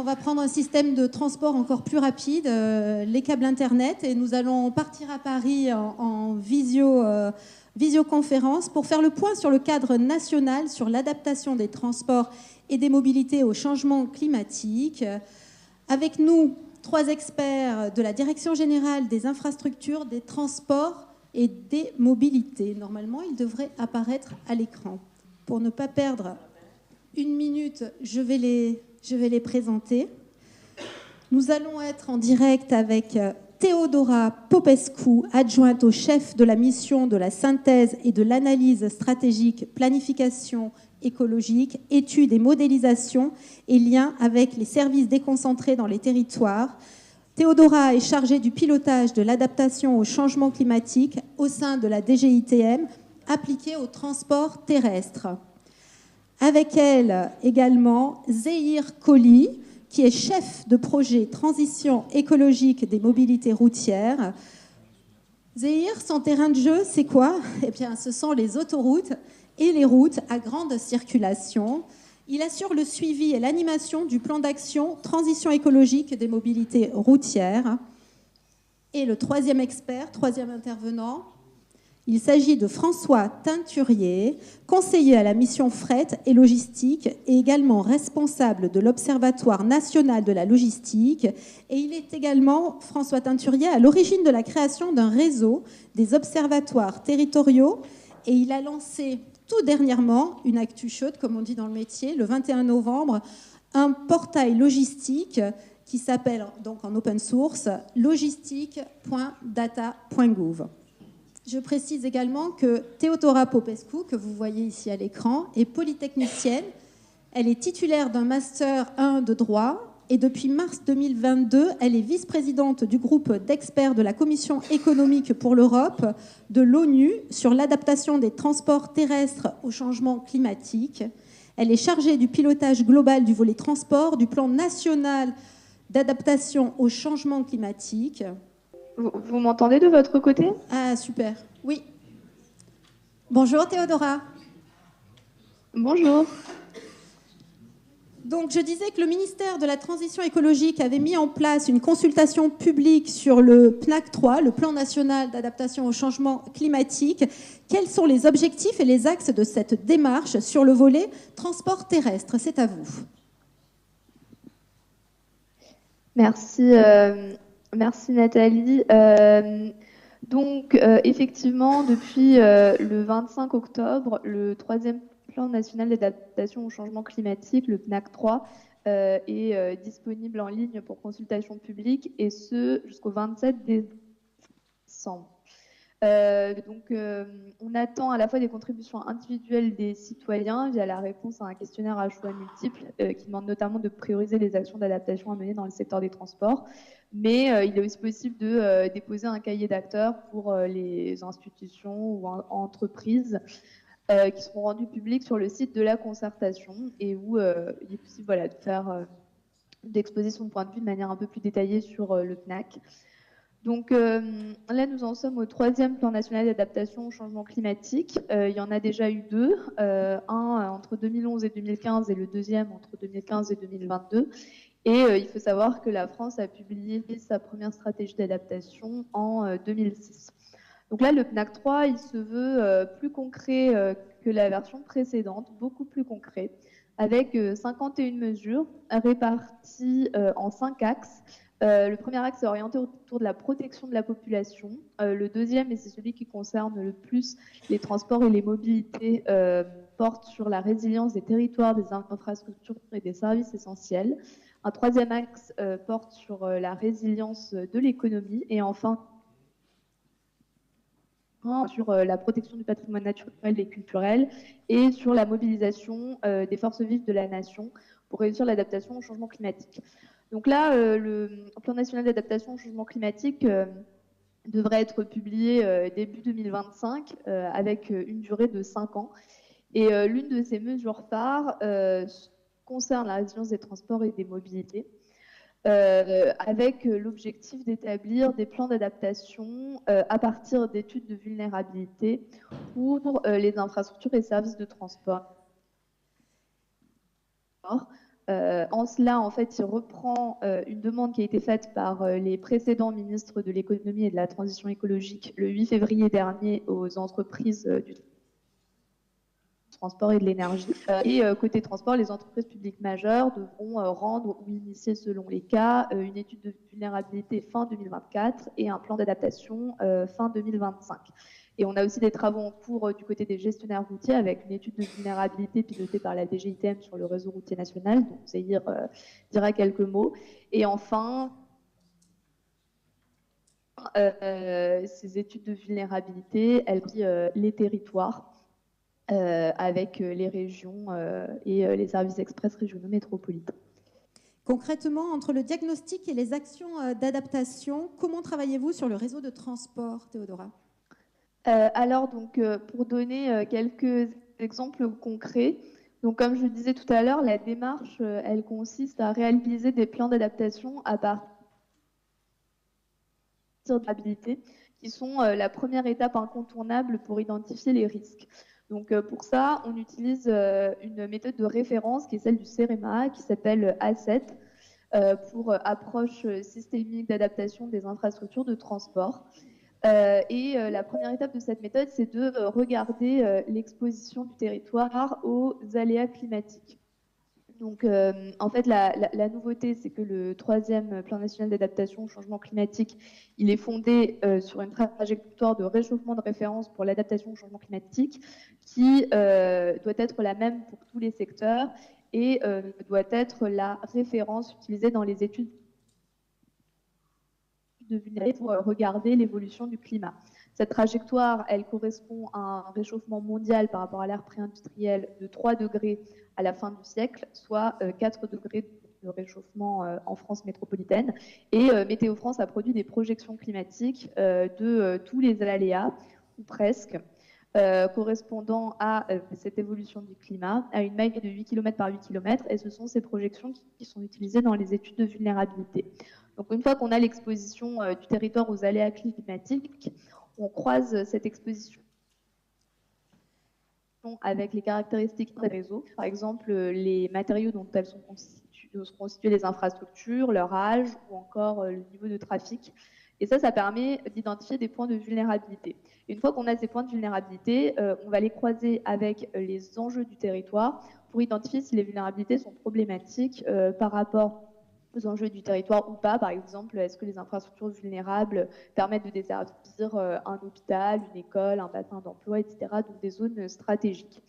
va prendre un système de transport encore plus rapide, les câbles Internet, et nous allons partir à Paris en visioconférence pour faire le point sur le cadre national, sur l'adaptation des transports et des mobilités au changement climatique. Avec nous, 3 experts de la Direction générale des infrastructures, des transports et des mobilités. Normalement, ils devraient apparaître à l'écran. Pour ne pas perdre une minute, je vais les présenter. Nous allons être en direct avec Théodora Popescu, adjointe au chef de la mission de la synthèse et de l'analyse stratégique, planification écologique, études et modélisation et liens avec les services déconcentrés dans les territoires. Théodora est chargée du pilotage de l'adaptation au changement climatique au sein de la DGITM appliquée au transport terrestre. Avec elle également Zéhir Kohli, qui est chef de projet transition écologique des mobilités routières. Zéhir, son terrain de jeu, c'est quoi? Eh bien, ce sont les autoroutes et les routes à grande circulation. Il assure le suivi et l'animation du plan d'action transition écologique des mobilités routières. Et le troisième expert, troisième intervenant, il s'agit de François Teinturier, conseiller à la mission fret et logistique et également responsable de l'Observatoire national de la logistique. Et il est également, François Teinturier, à l'origine de la création d'un réseau des observatoires territoriaux. Et il a lancé tout dernièrement une actu chaude, comme on dit dans le métier, le 21 novembre, un portail logistique qui s'appelle donc en open source logistique.data.gouv. Je précise également que Théodora Popescu, que vous voyez ici à l'écran, est polytechnicienne. Elle est titulaire d'un Master 1 de droit et depuis mars 2022, elle est vice-présidente du groupe d'experts de la Commission économique pour l'Europe de l'ONU sur l'adaptation des transports terrestres au changement climatique. Elle est chargée du pilotage global du volet transport du plan national d'adaptation au changement climatique. Vous m'entendez de votre côté? Ah, super. Oui. Bonjour Théodora. Bonjour. Donc, je disais que le ministère de la Transition écologique avait mis en place une consultation publique sur le PNAC 3, le Plan national d'adaptation au changement climatique. Quels sont les objectifs et les axes de cette démarche sur le volet transport terrestre? C'est à vous. Merci. Merci Nathalie. Effectivement, depuis le 25 octobre, le 3e plan national d'adaptation au changement climatique, le PNAC 3, est disponible en ligne pour consultation publique, et ce jusqu'au 27 décembre. On attend à la fois des contributions individuelles des citoyens via la réponse à un questionnaire à choix multiples qui demande notamment de prioriser les actions d'adaptation à mener dans le secteur des transports. Mais il est aussi possible de déposer un cahier d'acteurs pour les institutions ou entreprises qui seront rendues publiques sur le site de la concertation et où il est possible d'exposer son point de vue de manière un peu plus détaillée sur le PNAC. Donc là, nous en sommes au 3e plan national d'adaptation au changement climatique. Il y en a déjà eu 2, un entre 2011 et 2015 et le 2e entre 2015 et 2022. Et il faut savoir que la France a publié sa première stratégie d'adaptation en 2006. Donc là, le PNAC 3, il se veut plus concret que la version précédente, beaucoup plus concret, avec 51 mesures réparties en 5 axes. Le premier axe est orienté autour de la protection de la population. Le deuxième, et c'est celui qui concerne le plus les transports et les mobilités, porte sur la résilience des territoires, des infrastructures et des services essentiels. Un troisième axe porte sur la résilience de l'économie. Et enfin, sur la protection du patrimoine naturel et culturel et sur la mobilisation des forces vives de la nation pour réussir l'adaptation au changement climatique. Donc là, le plan national d'adaptation au changement climatique devrait être publié début 2025 avec une durée de 5 ans. Et l'une de ces mesures phares concerne la résilience des transports et des mobilités, avec l'objectif d'établir des plans d'adaptation à partir d'études de vulnérabilité pour les infrastructures et services de transport. En cela, en fait, il reprend une demande qui a été faite par les précédents ministres de l'économie et de la transition écologique le 8 février dernier aux entreprises du transport et de l'énergie. Et côté transport, les entreprises publiques majeures devront rendre ou initier selon les cas une étude de vulnérabilité fin 2024 et un plan d'adaptation fin 2025. Et on a aussi des travaux en cours du côté des gestionnaires routiers avec une étude de vulnérabilité pilotée par la DGITM sur le réseau routier national, dont Zahir dira quelques mots. Et enfin, ces études de vulnérabilité, elles prient les territoires avec les régions et les services express régionaux métropolitains. Concrètement, entre le diagnostic et les actions d'adaptation, comment travaillez-vous sur le réseau de transport, Théodora ? Alors, donc, pour donner quelques exemples concrets, donc, comme je le disais tout à l'heure, la démarche, elle consiste à réaliser des plans d'adaptation à partir d'habilités qui sont la première étape incontournable pour identifier les risques. Donc, pour ça, on utilise une méthode de référence qui est celle du CEREMA, qui s'appelle A7, pour approche systémique d'adaptation des infrastructures de transport. La première étape de cette méthode, c'est de regarder l'exposition du territoire aux aléas climatiques. Donc, en fait, la nouveauté, c'est que le troisième plan national d'adaptation au changement climatique, il est fondé sur une trajectoire de réchauffement de référence pour l'adaptation au changement climatique qui doit être la même pour tous les secteurs et doit être la référence utilisée dans les études de vulnérabilité pour regarder l'évolution du climat. Cette trajectoire, elle correspond à un réchauffement mondial par rapport à l'ère pré-industrielle de 3 degrés à la fin du siècle, soit 4 degrés de réchauffement en France métropolitaine. Et Météo France a produit des projections climatiques de tous les aléas, ou presque, correspondant à cette évolution du climat, à une maille de 8 km par 8 km, et ce sont ces projections qui sont utilisées dans les études de vulnérabilité. Donc, une fois qu'on a l'exposition du territoire aux aléas climatiques, on croise cette exposition avec les caractéristiques des réseaux, par exemple les matériaux dont elles sont constituées les infrastructures, leur âge ou encore le niveau de trafic. Et ça permet d'identifier des points de vulnérabilité. Et une fois qu'on a ces points de vulnérabilité, on va les croiser avec les enjeux du territoire pour identifier si les vulnérabilités sont problématiques par rapport aux enjeux du territoire ou pas. Par exemple, est-ce que les infrastructures vulnérables permettent de desservir un hôpital, une école, un bassin d'emploi, etc., donc des zones stratégiques.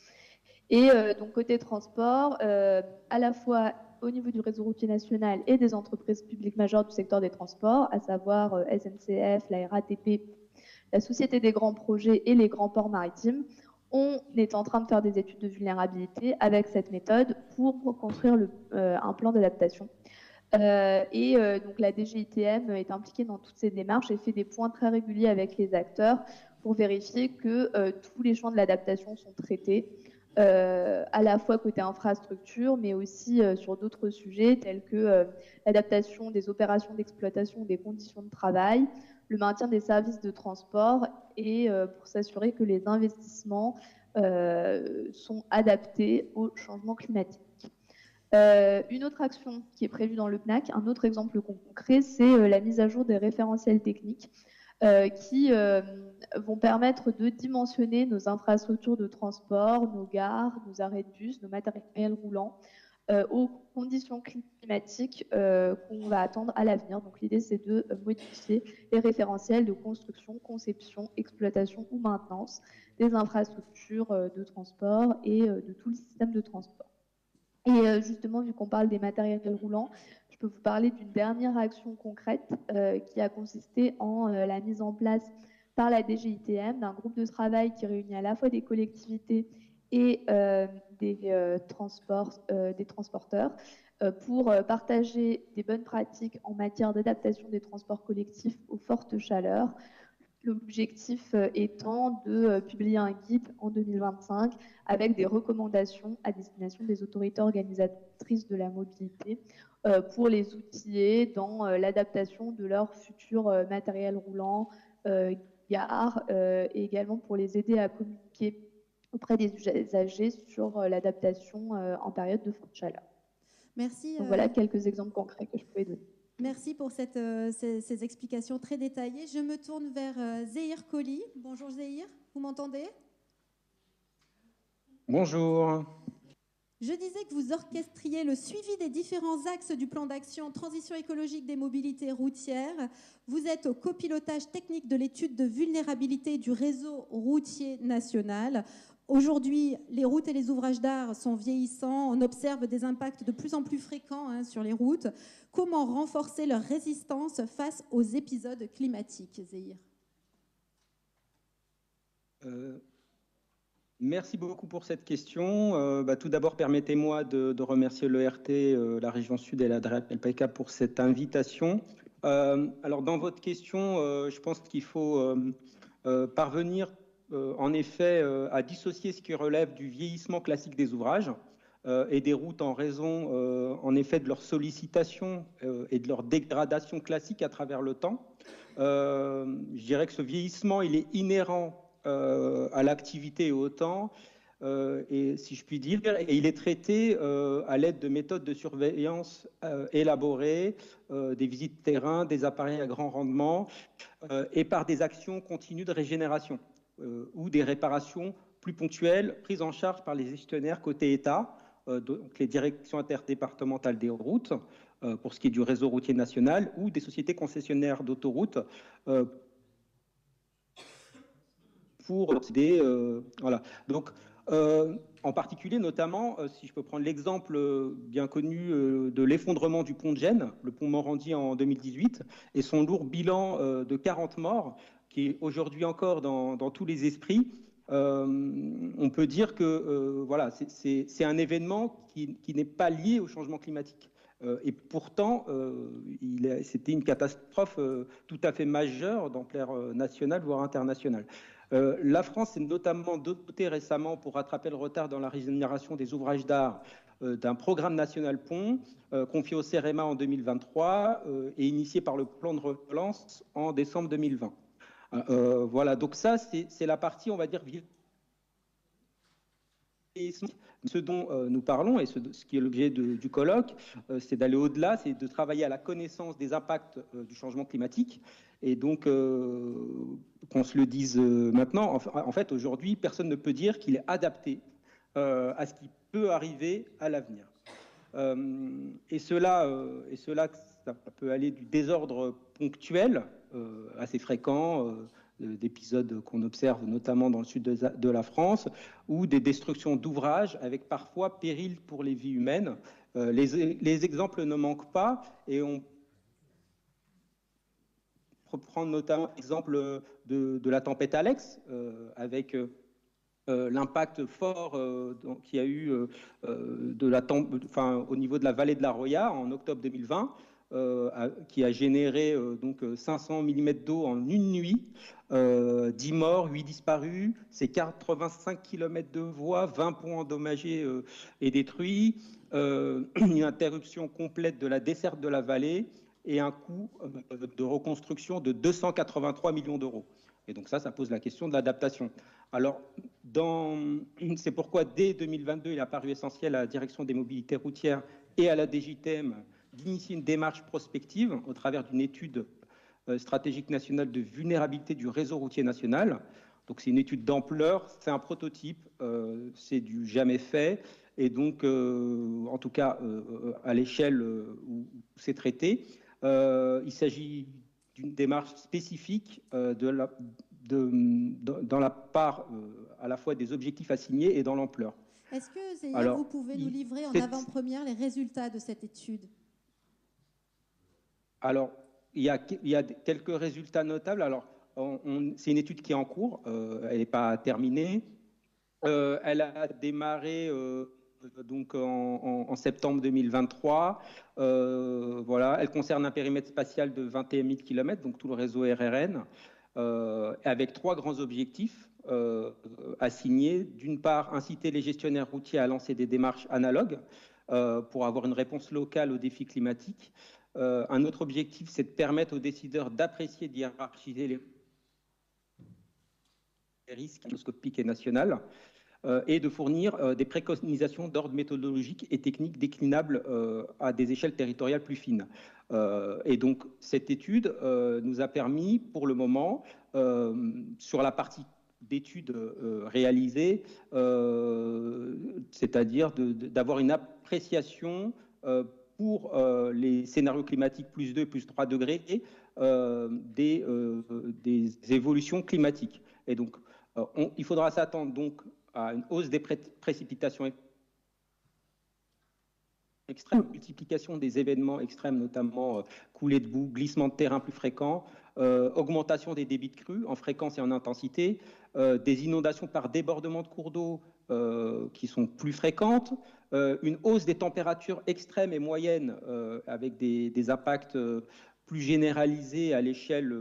Et donc côté transport, à la fois au niveau du réseau routier national et des entreprises publiques majeures du secteur des transports, à savoir SNCF, la RATP, la Société des grands projets et les grands ports maritimes, on est en train de faire des études de vulnérabilité avec cette méthode pour construire un plan d'adaptation. Donc la DGITM est impliquée dans toutes ces démarches et fait des points très réguliers avec les acteurs pour vérifier que tous les champs de l'adaptation sont traités, à la fois côté infrastructure, mais aussi sur d'autres sujets tels que l'adaptation des opérations d'exploitation des conditions de travail, le maintien des services de transport et pour s'assurer que les investissements sont adaptés au changement climatique. Une autre action qui est prévue dans le PNAC, un autre exemple concret, c'est la mise à jour des référentiels techniques qui vont permettre de dimensionner nos infrastructures de transport, nos gares, nos arrêts de bus, nos matériels roulants aux conditions climatiques qu'on va attendre à l'avenir. Donc l'idée, c'est de modifier les référentiels de construction, conception, exploitation ou maintenance des infrastructures de transport et de tout le système de transport. Et justement, vu qu'on parle des matériels roulants, je peux vous parler d'une dernière action concrète qui a consisté en la mise en place par la DGITM d'un groupe de travail qui réunit à la fois des collectivités et des transporteurs pour partager des bonnes pratiques en matière d'adaptation des transports collectifs aux fortes chaleurs. L'objectif étant de publier un guide en 2025 avec des recommandations à destination des autorités organisatrices de la mobilité pour les outiller dans l'adaptation de leur futur matériel roulant, gares, et également pour les aider à communiquer auprès des usagers sur l'adaptation en période de forte chaleur. Merci. Donc voilà quelques exemples concrets que je pouvais donner. Merci pour ces explications très détaillées. Je me tourne vers Zéhir Colli. Bonjour Zéhir, vous m'entendez? Bonjour. Je disais que vous orchestriez le suivi des différents axes du plan d'action transition écologique des mobilités routières. Vous êtes au copilotage technique de l'étude de vulnérabilité du réseau routier national. Aujourd'hui, les routes et les ouvrages d'art sont vieillissants. On observe des impacts de plus en plus fréquents sur les routes. Comment renforcer leur résistance face aux épisodes climatiques, Zéhir? Merci beaucoup pour cette question. Tout d'abord, permettez-moi de remercier l'ERT, la région Sud et la DREP-LPK pour cette invitation. Alors, dans votre question, je pense qu'il faut parvenir, en effet, à dissocier ce qui relève du vieillissement classique des ouvrages et des routes en raison, en effet, de leur sollicitation et de leur dégradation classique à travers le temps. Je dirais que ce vieillissement, il est inhérent à l'activité et au temps, et si je puis dire, et il est traité à l'aide de méthodes de surveillance élaborées, des visites terrain, des appareils à grand rendement, et par des actions continues de régénération ou des réparations plus ponctuelles prises en charge par les gestionnaires côté État, donc les directions interdépartementales des routes, pour ce qui est du réseau routier national, ou des sociétés concessionnaires d'autoroutes, pour accéder, voilà. Donc, en particulier, notamment, si je peux prendre l'exemple bien connu de l'effondrement du pont de Gênes, le pont Morandi en 2018, et son lourd bilan de 40 morts, qui est aujourd'hui encore dans tous les esprits. On peut dire que voilà, c'est un événement qui n'est pas lié au changement climatique. Et pourtant, c'était une catastrophe tout à fait majeure d'ampleur nationale, voire internationale. La France s'est notamment dotée récemment, pour rattraper le retard dans la régénération des ouvrages d'art, d'un programme national pont confié au CEREMA en 2023 et initié par le plan de relance en décembre 2020. Voilà, donc ça, c'est la partie, on va dire, ce dont nous parlons et ce qui est l'objet du colloque, c'est d'aller au-delà, c'est de travailler à la connaissance des impacts du changement climatique. Et donc, qu'on se le dise maintenant, en fait, aujourd'hui, personne ne peut dire qu'il est adapté à ce qui peut arriver à l'avenir. Et cela, ça peut aller du désordre ponctuel, assez fréquent, d'épisodes qu'on observe notamment dans le sud de la France, ou des destructions d'ouvrages avec parfois péril pour les vies humaines. Les exemples ne manquent pas, et on peut prendre notamment l'exemple de la tempête Alex, avec l'impact fort qu'il y a eu au niveau de la vallée de la Roya en octobre 2020, qui a généré donc 500 mm d'eau en une nuit, 10 morts, 8 disparus, c'est 85 km de voies, 20 ponts endommagés et détruits, une interruption complète de la desserte de la vallée et un coût de reconstruction de 283 millions d'euros. Et donc ça pose la question de l'adaptation. Alors, c'est pourquoi dès 2022, il est apparu essentiel à la direction des mobilités routières et à la DGTM d'initier une démarche prospective au travers d'une étude stratégique nationale de vulnérabilité du réseau routier national. Donc c'est une étude d'ampleur, c'est un prototype, c'est du jamais fait, et donc en tout cas à l'échelle où c'est traité, il s'agit d'une démarche spécifique dans la part à la fois des objectifs assignés et dans l'ampleur. Est-ce que, Zéhir, vous pouvez nous livrer en avant-première les résultats de cette étude? Alors, il y a quelques résultats notables. Alors, c'est une étude qui est en cours, elle n'est pas terminée. Elle a démarré donc en septembre 2023. Voilà, elle concerne un périmètre spatial de 21 000 km, donc tout le réseau RRN, avec 3 grands objectifs assignés. D'une part, inciter les gestionnaires routiers à lancer des démarches analogues pour avoir une réponse locale aux défis climatiques. Un autre objectif, c'est de permettre aux décideurs d'apprécier, d'hiérarchiser les risques macroscopiques et nationaux. et de fournir des préconisations d'ordre méthodologique et technique déclinables à des échelles territoriales plus fines. Et donc, cette étude nous a permis, pour le moment, sur la partie d'études réalisées, c'est-à-dire d'avoir une appréciation pour les scénarios climatiques plus 2, plus 3 degrés des évolutions climatiques. Et donc, il faudra s'attendre donc à une hausse des précipitations extrême, multiplication des événements extrêmes, notamment coulées de boue, glissements de terrain plus fréquents, augmentation des débits de crues en fréquence et en intensité, des inondations par débordement de cours d'eau qui sont plus fréquentes, une hausse des températures extrêmes et moyennes avec des impacts plus généralisés à l'échelle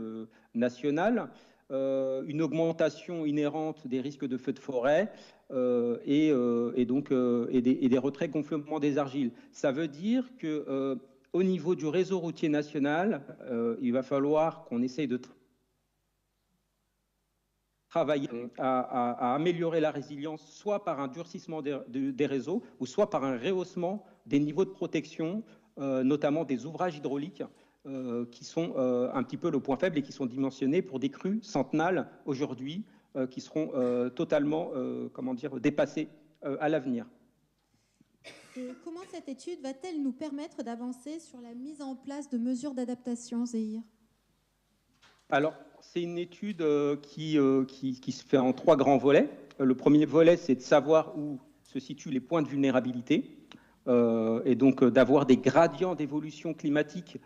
nationale, une augmentation inhérente des risques de feux de forêt, et des retraits gonflements des argiles. Ça veut dire que au niveau du réseau routier national, il va falloir qu'on essaye de travailler à améliorer la résilience, soit par un durcissement des réseaux, ou soit par un rehaussement des niveaux de protection, notamment des ouvrages hydrauliques, qui sont un petit peu le point faible et qui sont dimensionnés pour des crues centenales aujourd'hui, qui seront totalement dépassées à l'avenir. Et comment cette étude va-t-elle nous permettre d'avancer sur la mise en place de mesures d'adaptation, Zéhir? Alors, c'est une étude qui se fait en 3 grands volets. Le premier volet, c'est de savoir où se situent les points de vulnérabilité, et donc d'avoir des gradients d'évolution climatique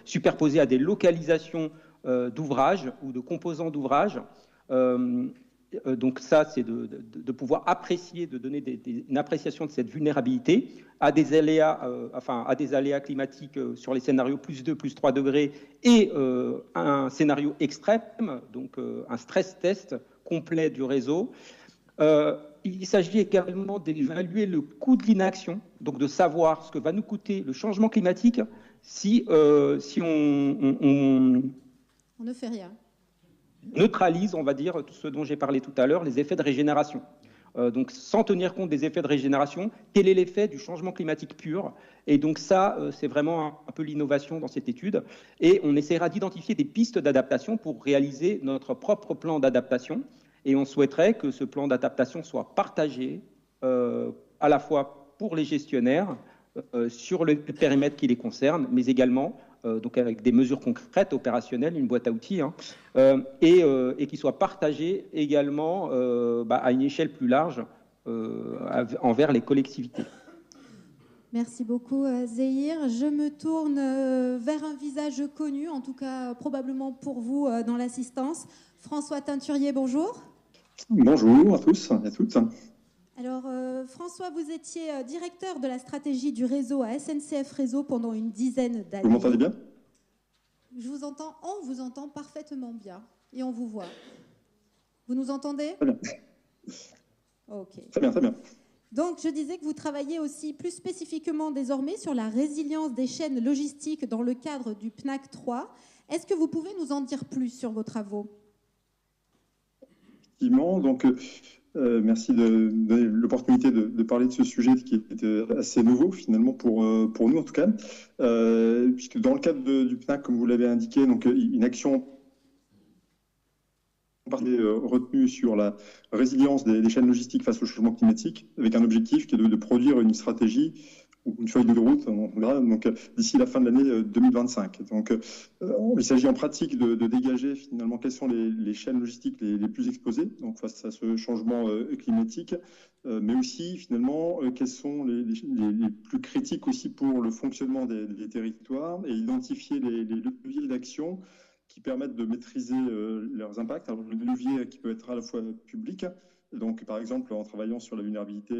superposés à des localisations d'ouvrages ou de composants d'ouvrages. Donc ça, c'est de pouvoir apprécier, de donner une appréciation de cette vulnérabilité à des aléas climatiques sur les scénarios plus 2, plus 3 degrés et un scénario extrême, donc un stress test complet du réseau. Il s'agit également d'évaluer le coût de l'inaction, donc de savoir ce que va nous coûter le changement climatique si on ne fait rien. Neutralise, on va dire, tout ce dont j'ai parlé tout à l'heure, les effets de régénération. Donc, sans tenir compte des effets de régénération, quel est l'effet du changement climatique pur? Et donc ça, c'est vraiment un peu l'innovation dans cette étude. Et on essaiera d'identifier des pistes d'adaptation pour réaliser notre propre plan d'adaptation. Et on souhaiterait que ce plan d'adaptation soit partagé à la fois pour les gestionnaires, sur le périmètre qui les concerne, mais également donc avec des mesures concrètes, opérationnelles, une boîte à outils, et qui soit partagé également à une échelle plus large envers les collectivités. Merci beaucoup, Zéhir. Je me tourne vers un visage connu, en tout cas probablement pour vous dans l'assistance. François Teinturier, bonjour. Bonjour à tous et à toutes. Alors, François, vous étiez directeur de la stratégie du réseau à SNCF Réseau pendant une dizaine d'années. Vous m'entendez bien? Je vous entends, on vous entend parfaitement bien et on vous voit. Vous nous entendez? Très bien. Ok. Très bien, très bien. Donc, je disais que vous travaillez aussi plus spécifiquement désormais sur la résilience des chaînes logistiques dans le cadre du PNAC 3. Est-ce que vous pouvez nous en dire plus sur vos travaux? Effectivement, donc merci de donner l'opportunité de parler de ce sujet qui était assez nouveau finalement pour nous en tout cas, puisque dans le cadre du PNAC, comme vous l'avez indiqué, donc une action retenue sur la résilience des chaînes logistiques face au changement climatique, avec un objectif qui est de produire une stratégie ou une feuille de route donc d'ici la fin de l'année 2025. Donc, il s'agit en pratique de dégager finalement quelles sont les chaînes logistiques les plus exposées donc face à ce changement climatique, mais aussi finalement quels sont les plus critiques aussi pour le fonctionnement des territoires et identifier les leviers d'action qui permettent de maîtriser leurs impacts. Alors, le levier qui peut être à la fois public, donc par exemple en travaillant sur la vulnérabilité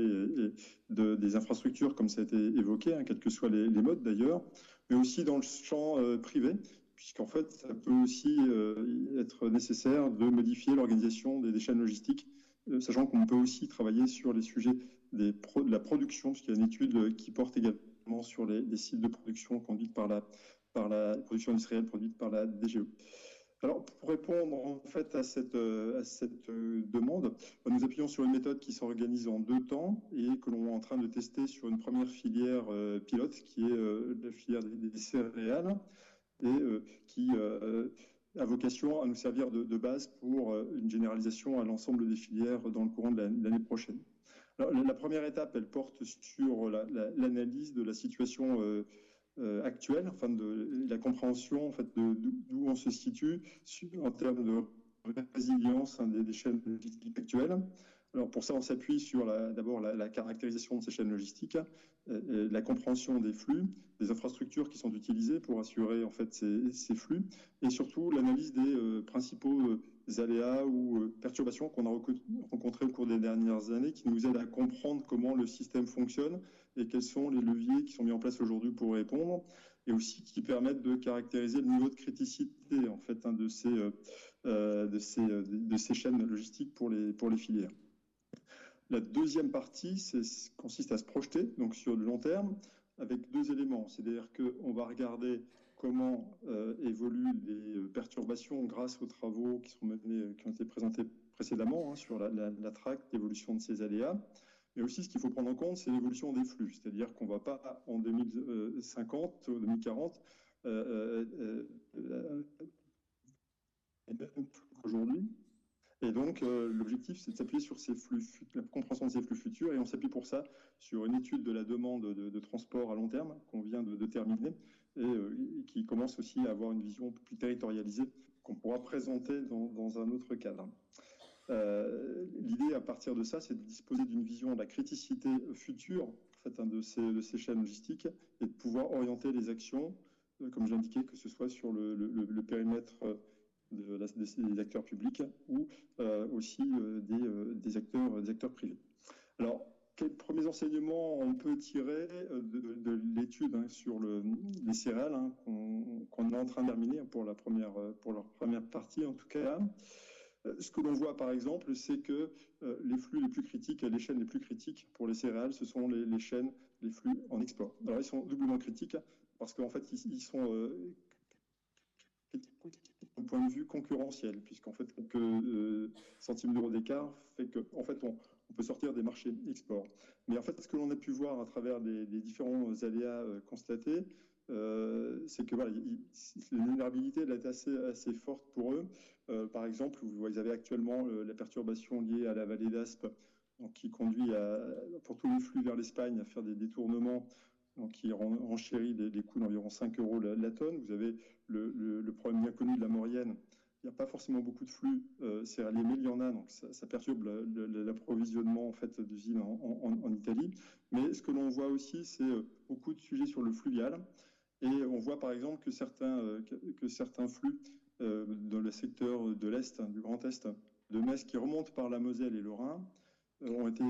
des infrastructures, comme ça a été évoqué, quels que soient les modes d'ailleurs, mais aussi dans le champ privé, puisqu'en fait, ça peut aussi être nécessaire de modifier l'organisation des chaînes logistiques, sachant qu'on peut aussi travailler sur les sujets de la production, puisqu'il y a une étude qui porte également sur les sites de production conduites par la production industrielle produite par la DGE. Alors, pour répondre en fait à cette demande, nous appuyons sur une méthode qui s'organise en 2 temps et que l'on est en train de tester sur une première filière pilote, qui est la filière des céréales, et qui a vocation à nous servir de base pour une généralisation à l'ensemble des filières dans le courant de l'année prochaine. Alors, la première étape, elle porte sur l'analyse de la situation actuelle, enfin de la compréhension en fait d'où on se situe en termes de résilience des chaînes logistiques actuelles. Alors pour ça, on s'appuie sur d'abord la caractérisation de ces chaînes logistiques, la compréhension des flux, des infrastructures qui sont utilisées pour assurer en fait ces flux, et surtout l'analyse des principaux aléas ou perturbations qu'on a rencontrées au cours des dernières années, qui nous aident à comprendre comment le système fonctionne et quels sont les leviers qui sont mis en place aujourd'hui pour répondre, et aussi qui permettent de caractériser le niveau de criticité en fait de ces chaînes logistiques pour les filières. La deuxième partie consiste à se projeter donc sur le long terme avec 2 éléments. C'est-à-dire qu'on va regarder comment évoluent les perturbations grâce aux travaux qui ont été présentés précédemment sur la traque d'évolution de ces aléas. Mais aussi, ce qu'il faut prendre en compte, c'est l'évolution des flux. C'est-à-dire qu'on ne va pas, en 2050, 2040, aujourd'hui. Et donc, l'objectif, c'est de s'appuyer sur la compréhension de ces flux futurs, et on s'appuie pour ça sur une étude de la demande de transport à long terme qu'on vient de terminer, et qui commence aussi à avoir une vision plus territorialisée qu'on pourra présenter dans un autre cadre. L'idée, à partir de ça, c'est de disposer d'une vision de la criticité future en fait, de ces chaînes logistiques, et de pouvoir orienter les actions, comme je l'indiquais, que ce soit sur le périmètre des acteurs publics ou aussi des acteurs privés. Alors, quels premiers enseignements on peut tirer de l'étude sur les céréales qu'on est en train de terminer pour leur première partie en tout cas? Ce que l'on voit par exemple, c'est que les flux les plus critiques, les chaînes les plus critiques pour les céréales, ce sont les flux en export. Alors ils sont doublement critiques parce qu'en fait ils sont d'un point de vue concurrentiel, puisqu'en fait quelques centimes d'euros d'écart fait qu'en fait on peut sortir des marchés export. Mais en fait ce que l'on a pu voir à travers les différents aléas constatés, c'est que voilà, la vulnérabilité elle est assez forte pour eux. Par exemple, vous avez actuellement la perturbation liée à la vallée d'Aspe, donc qui conduit pour tous les flux vers l'Espagne à faire des détournements, donc qui renchérit les coûts d'environ 5 euros la tonne. Vous avez le problème bien connu de la Maurienne. Il n'y a pas forcément beaucoup de flux céréaliers, mais il y en a, donc ça perturbe l'approvisionnement en fait, d'usines en Italie. Mais ce que l'on voit aussi, c'est beaucoup de sujets sur le fluvial. Et on voit par exemple que certains flux dans le secteur de l'Est, du Grand Est, de Metz, qui remontent par la Moselle et le Rhin, ont été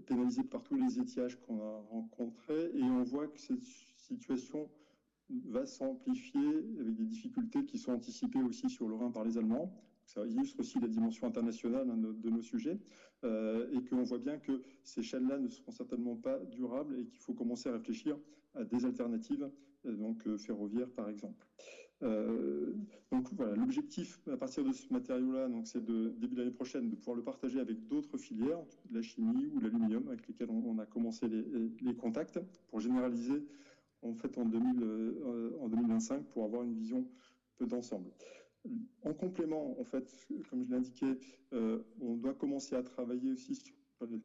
pénalisés par tous les étiages qu'on a rencontrés, et on voit que cette situation va s'amplifier avec des difficultés qui sont anticipées aussi sur le Rhin par les Allemands. Ça illustre aussi la dimension internationale de nos sujets, et qu'on voit bien que ces chaînes-là ne seront certainement pas durables et qu'il faut commencer à réfléchir à des alternatives, donc ferroviaires par exemple. Donc voilà, l'objectif à partir de ce matériau-là, c'est début de l'année prochaine de pouvoir le partager avec d'autres filières, de la chimie ou l'aluminium, avec lesquelles on a commencé les contacts pour généraliser en fait en 2025 pour avoir une vision peu d'ensemble. En complément, en fait, comme je l'indiquais, on doit commencer à travailler aussi sur le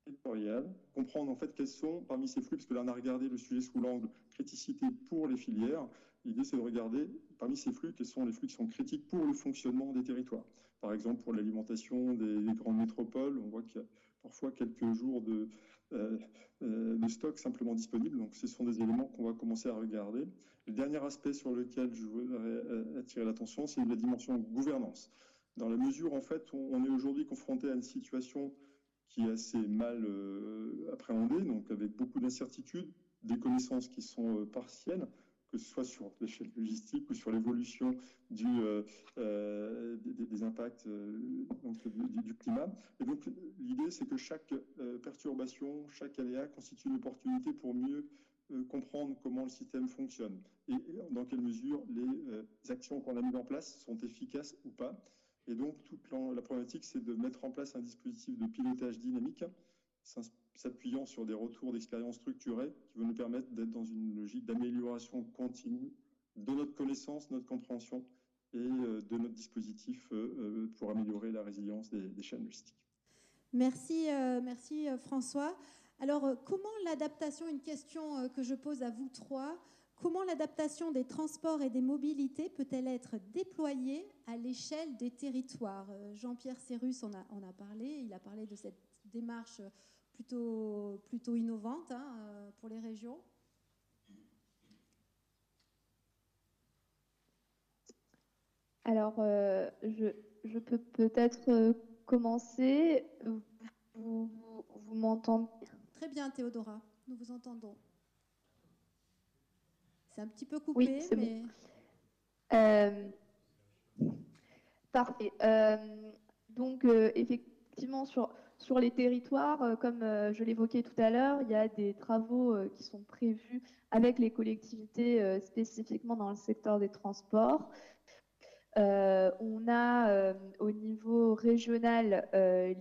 territorial, comprendre en fait quels sont parmi ces flux, parce que là on a regardé le sujet sous l'angle criticité pour les filières. L'idée c'est de regarder parmi ces flux quels sont les flux qui sont critiques pour le fonctionnement des territoires. Par exemple pour l'alimentation des grandes métropoles, on voit qu'il y a parfois quelques jours de stock simplement disponibles, donc ce sont des éléments qu'on va commencer à regarder. Le dernier aspect sur lequel je voudrais attirer l'attention, c'est la dimension gouvernance. Dans la mesure en fait où on est aujourd'hui confronté à une situation qui est assez mal appréhendée, donc avec beaucoup d'incertitudes, des connaissances qui sont partielles, que ce soit sur l'échelle logistique ou sur l'évolution des impacts du climat. Et donc l'idée, c'est que chaque perturbation, chaque aléa constitue une opportunité pour mieux comprendre comment le système fonctionne et dans quelle mesure les actions qu'on a mises en place sont efficaces ou pas. Et donc, toute la problématique, c'est de mettre en place un dispositif de pilotage dynamique, s'appuyant sur des retours d'expérience structurés qui vont nous permettre d'être dans une logique d'amélioration continue de notre connaissance, notre compréhension et de notre dispositif pour améliorer la résilience des chaînes logistiques. Merci, merci François. Alors, comment l'adaptation, une question que je pose à vous trois, comment l'adaptation des transports et des mobilités peut-elle être déployée à l'échelle des territoires? Jean-Pierre Sérus en a parlé, il a parlé de cette démarche plutôt innovante pour les régions. Alors, je peux peut-être commencer. Vous m'entendez? Très bien, Théodora, nous vous entendons. C'est un petit peu coupé, oui, mais... Bon. Parfait. Donc, effectivement, sur les territoires, comme je l'évoquais tout à l'heure, il y a des travaux qui sont prévus avec les collectivités spécifiquement dans le secteur des transports. On a au niveau régional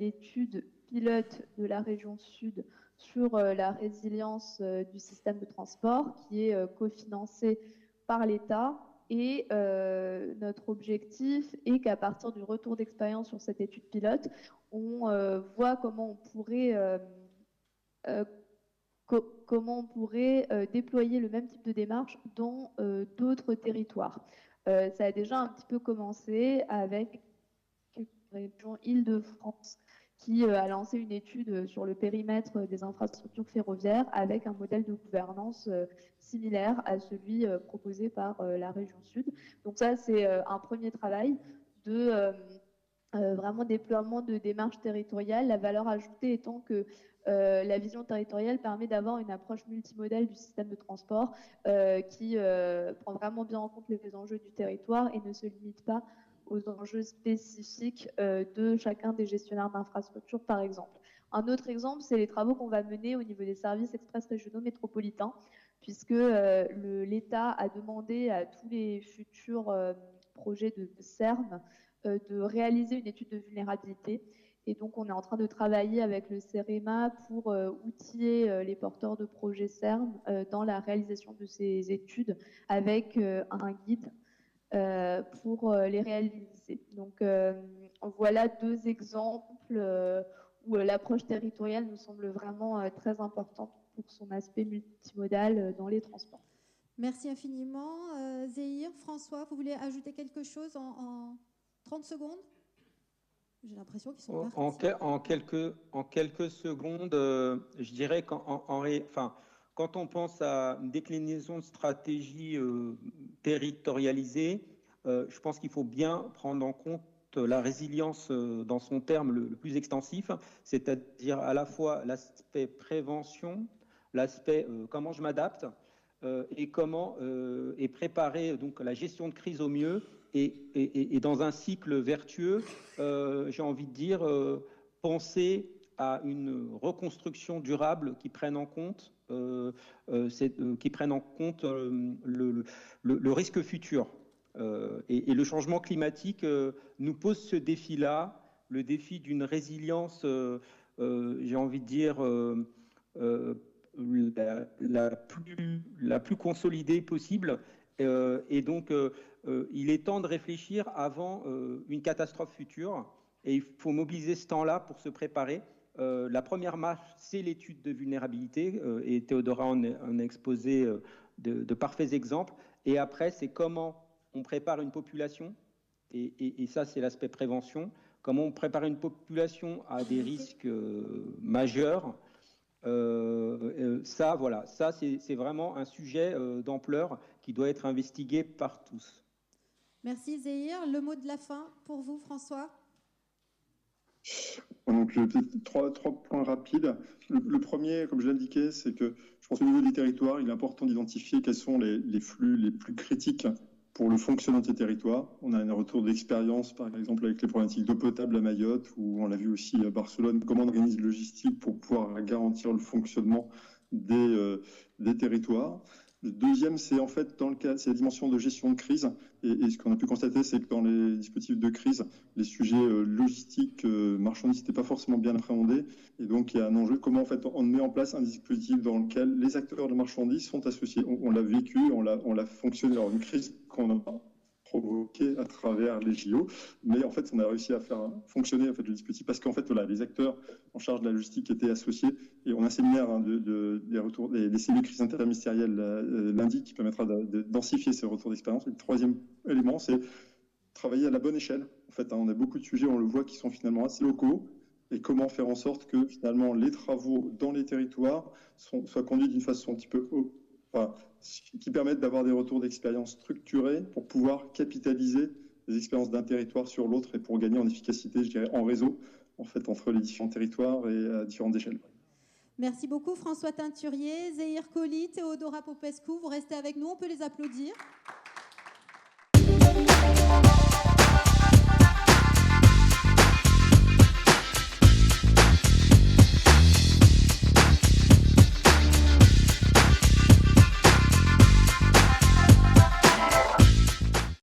l'étude pilote de la région Sud sur la résilience du système de transport qui est cofinancée par l'État. Et notre objectif est qu'à partir du retour d'expérience sur cette étude pilote, on voit comment on pourrait déployer le même type de démarche dans d'autres territoires. Ça a déjà un petit peu commencé avec la région Île-de-France qui a lancé une étude sur le périmètre des infrastructures ferroviaires avec un modèle de gouvernance similaire à celui proposé par la région Sud. Donc ça, c'est un premier travail de vraiment déploiement de démarches territoriales, la valeur ajoutée étant que la vision territoriale permet d'avoir une approche multimodale du système de transport qui prend vraiment bien en compte les enjeux du territoire et ne se limite pas aux enjeux spécifiques de chacun des gestionnaires d'infrastructures, par exemple. Un autre exemple, c'est les travaux qu'on va mener au niveau des services express régionaux métropolitains, puisque l'État a demandé à tous les futurs projets de CERM de réaliser une étude de vulnérabilité. Et donc, on est en train de travailler avec le CEREMA pour outiller les porteurs de projets CERM dans la réalisation de ces études avec un guide pour les réaliser. Donc, voilà deux exemples où l'approche territoriale nous semble vraiment très importante pour son aspect multimodal dans les transports. Merci infiniment. Zéhir, François, vous voulez ajouter quelque chose en 30 secondes? J'ai l'impression qu'ils sont partis. En quelques secondes, je dirais quand on pense à une déclinaison de stratégie territorialisée, je pense qu'il faut bien prendre en compte la résilience dans son terme le plus extensif, c'est-à-dire à la fois l'aspect prévention, l'aspect comment je m'adapte et comment est préparée donc la gestion de crise au mieux et dans un cycle vertueux, j'ai envie de dire penser à une reconstruction durable qui prenne en compte le risque futur. Et le changement climatique nous pose ce défi-là, le défi d'une résilience, j'ai envie de dire, la plus consolidée possible. Et donc, il est temps de réfléchir avant une catastrophe future. Et il faut mobiliser ce temps-là pour se préparer. La première marche, c'est l'étude de vulnérabilité. Et Théodora en a exposé de parfaits exemples. Et après, c'est comment on prépare une population. Et ça, c'est l'aspect prévention. Comment on prépare une population à des risques majeurs. Ça, c'est vraiment un sujet d'ampleur qui doit être investigué par tous. Merci Zéhir. Le mot de la fin pour vous, François? Donc, trois points rapides. Le premier, comme je l'indiquais, c'est que je pense qu'au niveau des territoires, il est important d'identifier quels sont les flux les plus critiques pour le fonctionnement de ces territoires. On a un retour d'expérience, par exemple, avec les problématiques d'eau potable à Mayotte, où on l'a vu aussi à Barcelone, comment on organise le logistique pour pouvoir garantir le fonctionnement des territoires. Le deuxième, c'est en fait dans le cas, c'est la dimension de gestion de crise. Et ce qu'on a pu constater, c'est que dans les dispositifs de crise, les sujets logistiques, marchandises, n'étaient pas forcément bien appréhendés. Et donc, il y a un enjeu. Comment en fait on met en place un dispositif dans lequel les acteurs de marchandises sont associés. On l'a vécu, on l'a fonctionné dans une crise qu'on a provoqué à travers les JO, mais en fait on a réussi à faire fonctionner en fait le dispositif parce qu'en fait voilà, les acteurs en charge de la logistique étaient associés et on a un séminaire des retours des cellules crises interministérielles lundi qui permettra de densifier ces retours d'expérience. Et le troisième élément, c'est travailler à la bonne échelle. En fait, on a beaucoup de sujets, on le voit, qui sont finalement assez locaux. Et comment faire en sorte que finalement les travaux dans les territoires soient conduits d'une façon un petit peu qui permettent d'avoir des retours d'expérience structurés pour pouvoir capitaliser les expériences d'un territoire sur l'autre et pour gagner en efficacité, je dirais, en réseau, en fait, entre les différents territoires et à différentes échelles. Merci beaucoup François Teinturier, Zéhir Colli, Théodora Popescu. Vous restez avec nous, on peut les applaudir.